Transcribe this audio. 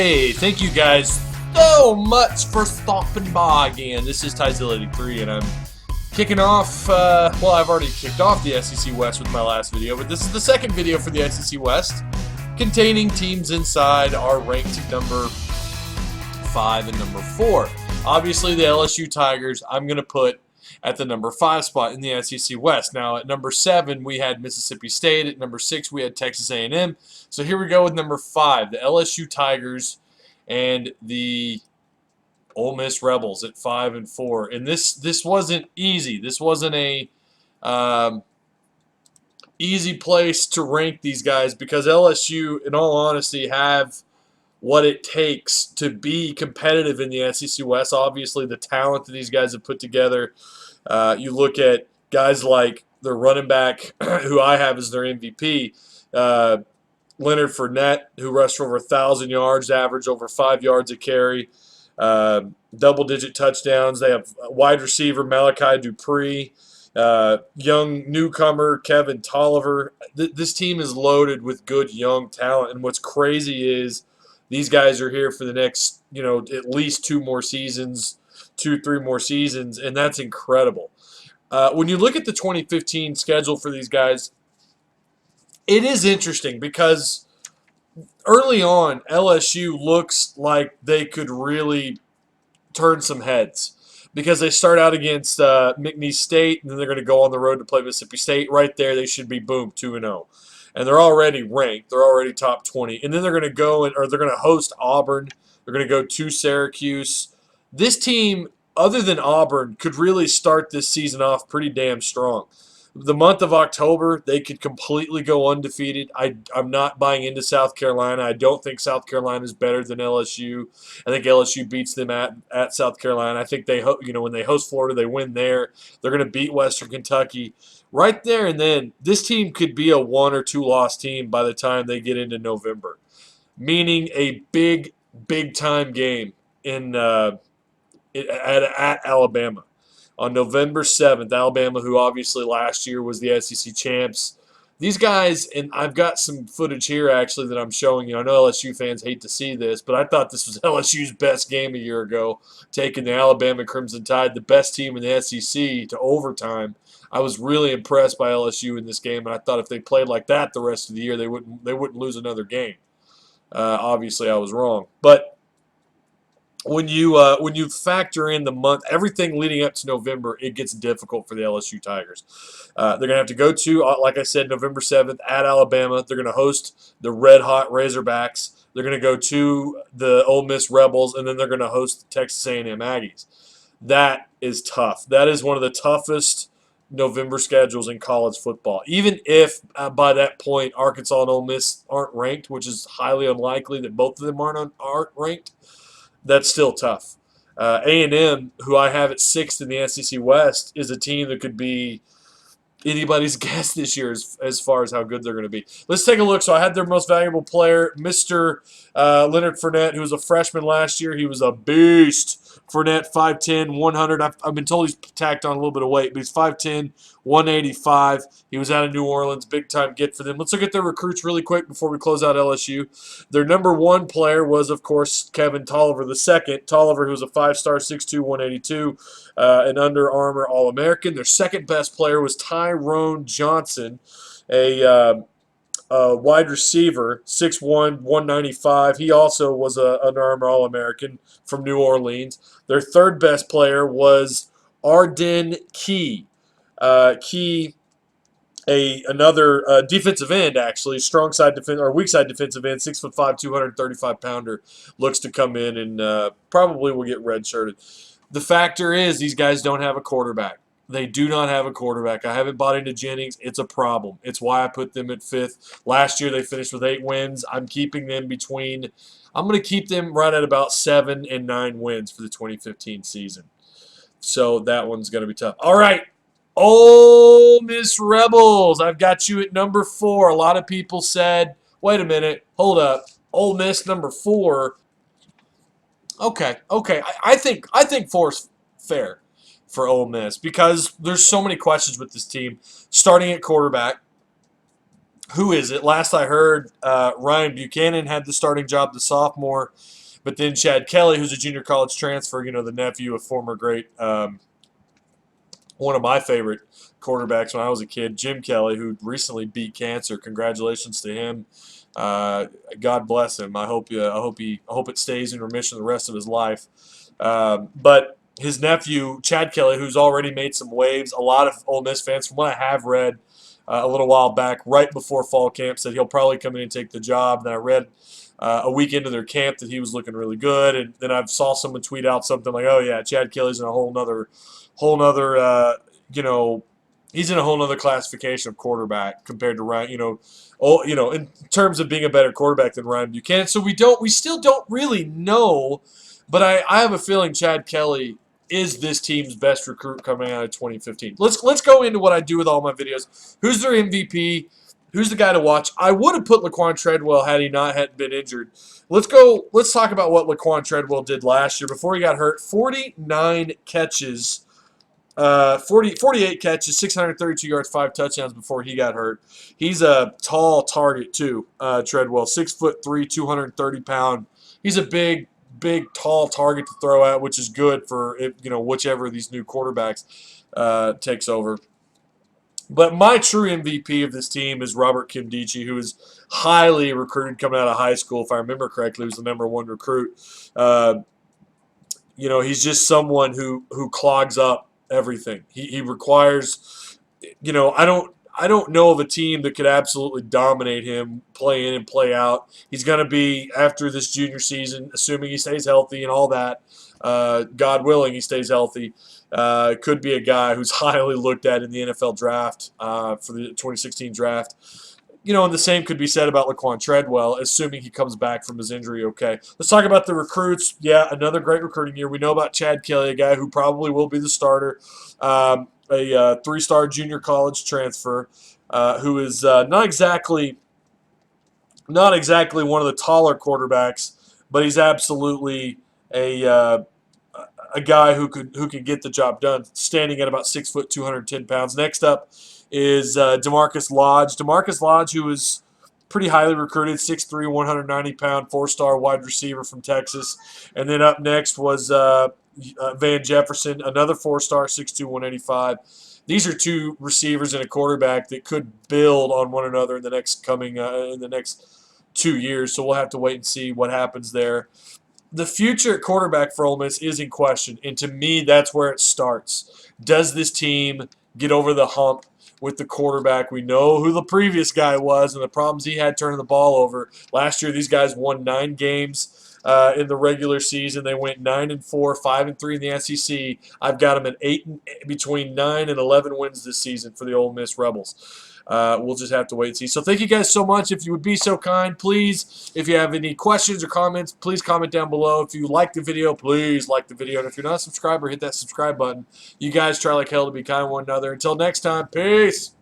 Hey, thank you guys so much for stopping by again. This is Tyzilla83, and I'm kicking off, well, I've already kicked off the SEC West with my last video, but this is the second video for the SEC West, containing teams inside our ranked number 5 and number 4. Obviously, the LSU Tigers, I'm going to put at the number 5 spot in the SEC West. Now, at number 7, we had Mississippi State. At number 6, we had Texas A&M. So here we go with number 5, the LSU Tigers and the Ole Miss Rebels at 5 and 4. And this wasn't easy. This wasn't a easy place to rank these guys because LSU, in all honesty, have what it takes to be competitive in the SEC West. Obviously, the talent that these guys have put together. You look at guys like their running back, who I have as their MVP, Leonard Fournette, who rushed for over 1,000 yards, averaged over 5 yards a carry, double-digit touchdowns. They have wide receiver Malachi Dupree, young newcomer Kevin Tolliver. This team is loaded with good young talent, and what's crazy is these guys are here for the next, at least 2 more seasons, 2-3 more seasons, and that's incredible. When you look at the 2015 schedule for these guys, it is interesting because early on, LSU looks like they could really turn some heads because they start out against McNeese State, and then they're going to go on the road to play Mississippi State. Right there, they should be, boom, 2-0. And they're already ranked. They're already top 20. And then they're going to go, they're going to host Auburn. They're going to go to Syracuse. This team, other than Auburn, could really start this season off pretty damn strong. The month of October, they could completely go undefeated. I'm not buying into South Carolina. I don't think South Carolina is better than LSU. I think LSU beats them at South Carolina. I think they, when they host Florida, they win there. They're going to beat Western Kentucky. Right there and then, this team could be a 1 or 2 loss team by the time they get into November, meaning a big time game in at Alabama. On November 7th, Alabama, who obviously last year was the SEC champs. These guys, and I've got some footage here actually that I'm showing you. I know LSU fans hate to see this, but I thought this was LSU's best game a year ago, taking the Alabama Crimson Tide, the best team in the SEC, to overtime. I was really impressed by LSU in this game, and I thought if they played like that the rest of the year, they wouldn't lose another game. Obviously, I was wrong, but when you factor in the month, everything leading up to November, it gets difficult for the LSU Tigers. They're going to have to go to, like I said, November 7th at Alabama. They're going to host the red-hot Razorbacks. They're going to go to the Ole Miss Rebels, and then they're going to host the Texas A&M Aggies. That is tough. That is one of the toughest November schedules in college football. Even if by that point Arkansas and Ole Miss aren't ranked, which is highly unlikely that both of them aren't ranked, that's still tough. A&M, who I have at 6th in the SEC West, is a team that could be anybody's guess this year as far as how good they're going to be. Let's take a look. So I had their most valuable player, Mr. Leonard Fournette, who was a freshman last year. He was a beast. Fournette, 5'10", 100. I've been told he's tacked on a little bit of weight, but he's 5'10", 185. He was out of New Orleans. Big-time get for them. Let's look at their recruits really quick before we close out LSU. Their number 1 player was, of course, Kevin Tolliver the second. Tolliver, who was a 5-star, 6'2", 182, an Under Armour All-American. Their second best player was Tyrone Johnson, a wide receiver, 6'1", 195. He also was an Under Armour All-American from New Orleans. Their third best player was Arden Key. Another defensive end, actually, strong side defense or weak side defensive end, 6'5", 235-pounder, looks to come in and probably will get redshirted. The factor is these guys don't have a quarterback. They do not have a quarterback. I haven't bought into Jennings. It's a problem. It's why I put them at 5th. Last year they finished with 8 wins. I'm keeping them I'm going to keep them right at about 7 and 9 wins for the 2015 season. So that one's going to be tough. All right. Ole Miss Rebels. I've got you at number 4. A lot of people said, wait a minute, hold up. Ole Miss number 4. Okay. I think 4 is fair for Ole Miss because there's so many questions with this team. Starting at quarterback, who is it? Last I heard, Ryan Buchanan had the starting job, the sophomore, but then Chad Kelly, who's a junior college transfer, the nephew of former great, one of my favorite quarterbacks when I was a kid, Jim Kelly, who recently beat cancer. Congratulations to him. God bless him. I hope it stays in remission the rest of his life. But his nephew, Chad Kelly, who's already made some waves, a lot of Ole Miss fans, from what I have read a little while back, right before fall camp, said he'll probably come in and take the job. Then I read a week into their camp that he was looking really good, and then I saw someone tweet out something like, "Oh yeah, Chad Kelly's in a whole nother, he's in a whole nother classification of quarterback compared to Ryan, in terms of being a better quarterback than Ryan Buchanan." So we still don't really know, but I have a feeling Chad Kelly is this team's best recruit coming out of 2015. Let's go into what I do with all my videos. Who's their MVP? Who's the guy to watch? I would have put Laquan Treadwell had he not hadn't been injured. Let's go. Let's talk about what Laquan Treadwell did last year before he got hurt. 49 catches, 48 catches, 632 yards, 5 touchdowns before he got hurt. He's a tall target too. Treadwell, 6'3", 230 pound. He's a big, tall target to throw at, which is good for whichever of these new quarterbacks takes over. But my true MVP of this team is Robert Kimdichie, who is highly recruited coming out of high school. If I remember correctly, he was the #1 recruit. He's just someone who clogs up everything. He requires, I don't know of a team that could absolutely dominate him, play in and play out. He's going to be, after this junior season, assuming he stays healthy and all that, God willing, he stays healthy. Could be a guy who's highly looked at in the NFL draft for the 2016 draft. And the same could be said about Laquan Treadwell, assuming he comes back from his injury okay. Let's talk about the recruits. Yeah, another great recruiting year. We know about Chad Kelly, a guy who probably will be the starter, a 3-star junior college transfer who is not exactly one of the taller quarterbacks, but he's absolutely a guy who could get the job done, standing at about 6 foot, 210 pounds. Next up is DeMarcus Lodge. DeMarcus Lodge, who is pretty highly recruited, 6'3", 190-pound, 4-star wide receiver from Texas. And then up next was Van Jefferson, another 4-star, 6'2", 185. These are two receivers and a quarterback that could build on one another in the next 2 years. So we'll have to wait and see what happens there. The future at quarterback for Ole Miss is in question, and to me, that's where it starts. Does this team get over the hump with the quarterback? We know who the previous guy was and the problems he had turning the ball over. Last year, these guys won 9 games in the regular season. They went 9-4, 5-3 in the SEC. I've got them at between 9 and 11 wins this season for the Ole Miss Rebels. We'll just have to wait and see. So thank you guys so much. If you would be so kind, please, if you have any questions or comments, please comment down below. If you like the video, please like the video. And if you're not a subscriber, hit that subscribe button. You guys try like hell to be kind to one another. Until next time, peace.